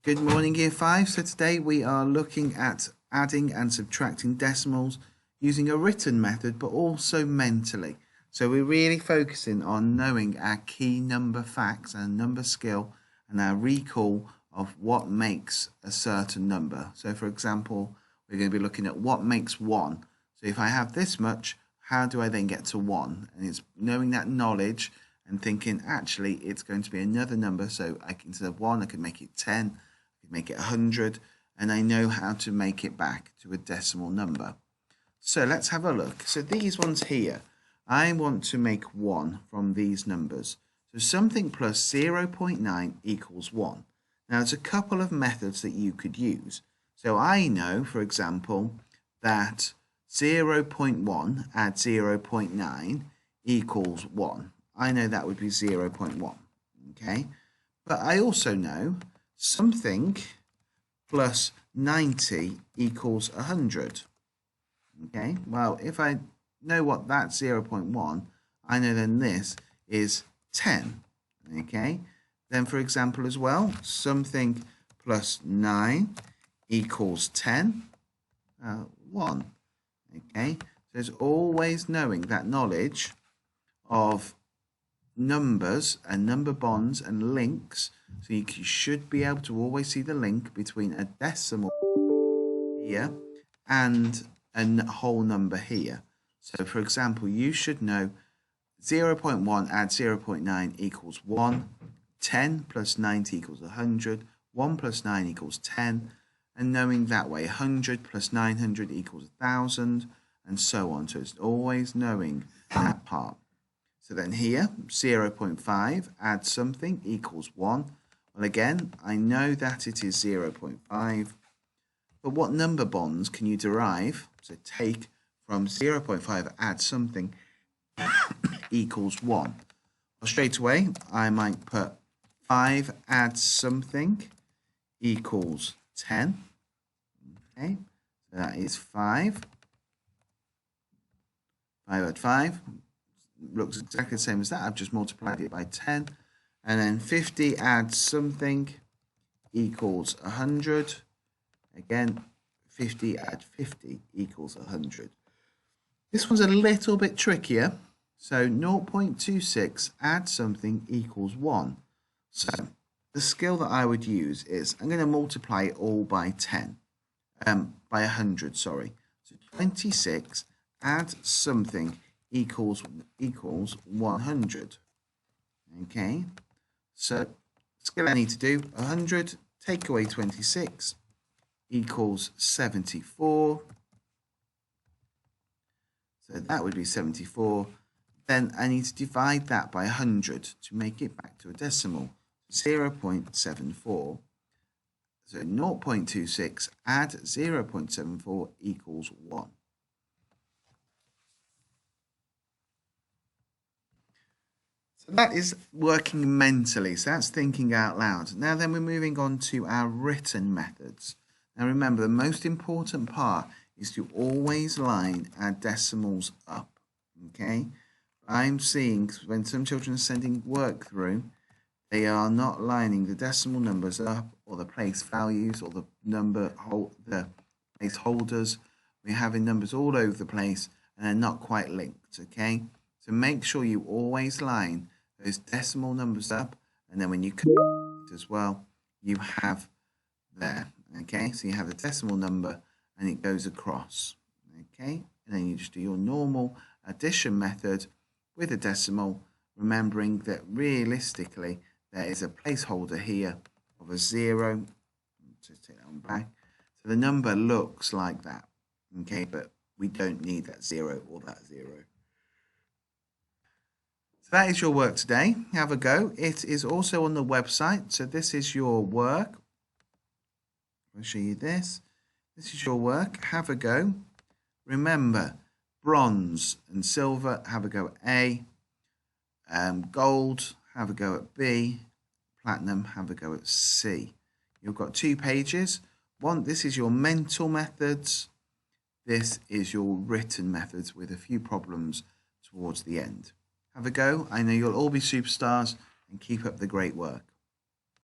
Good morning, Year 5. So today we are looking at adding and subtracting decimals using a written method, but also mentally. So we're really focusing on knowing our key number facts and number skill and our recall of what makes a certain number. So for example, we're going to be looking at what makes 1. So if I have this much, how do I then get to 1? And it's knowing that knowledge and thinking, actually, it's going to be another number. So instead of 1, I could make it 10. Make it 100, and I know how to make it back to a decimal number. So let's have a look. So these ones here, I want to make 1 from these numbers. So something plus 0.9 equals 1. Now there's a couple of methods that you could use. So I know, for example, that 0.1 add 0.9 equals 1. I know that would be 0.1. Okay, but I also know something plus 90 equals 100. Okay, well, if I know what that's 0.1, I know then this is 10. Okay, then for example as well, something plus 9 equals 10, 1. Okay, so it's always knowing that knowledge of numbers and number bonds and links. So you should be able to always see the link between a decimal here and a whole number here. So for example, you should know 0.1 add 0.9 equals 1, 10 plus 90 equals 100, 1 plus 9 equals 10, and knowing that way 100 plus 900 equals 1000, and so on. So it's always knowing that part. So then here, 0.5 add something equals 1. Well, again, I know that it is 0.5. But what number bonds can you derive? So take from 0.5 add something equals 1. Well, straight away, I might put 5 add something equals 10. Okay, so that is 5. 5 add 5. Looks exactly the same as that. I've just multiplied it by 10. And then 50 add something equals 100. Again, 50 add 50 equals 100. This one's a little bit trickier. So 0.26 add something equals 1. So the skill that I would use is I'm going to multiply it all by 10. By 100, sorry. So 26 add something equals 100. Okay, so skill I need to do 100 take away 26 equals 74. So that would be 74. Then I need to divide that by 100 to make it back to a decimal. 0.74. So 0.26 add 0.74 equals 1. So that is working mentally, so that's thinking out loud. Now then we're moving on to our written methods. Now remember, the most important part is to always line our decimals up, okay? I'm seeing when some children are sending work through, they are not lining the decimal numbers up or the place values or the placeholders. We're having numbers all over the place and they're not quite linked, okay? So make sure you always line those decimal numbers up, and then when you connect it as well, you have there, okay? So you have the decimal number and it goes across, okay? And then you just do your normal addition method with a decimal, remembering that realistically there is a placeholder here of a 0. Just take that one back. So the number looks like that, okay? But we don't need that 0 or that 0. So that is your work today. Have a go. It is also on the website. So this is your work. I'll show you this. This is your work. Have a go. Remember, bronze and silver, have a go at A. Gold, have a go at B. Platinum, have a go at C. You've got 2 pages. This is your mental methods. This is your written methods with a few problems towards the end. Have a go. I know you'll all be superstars and keep up the great work.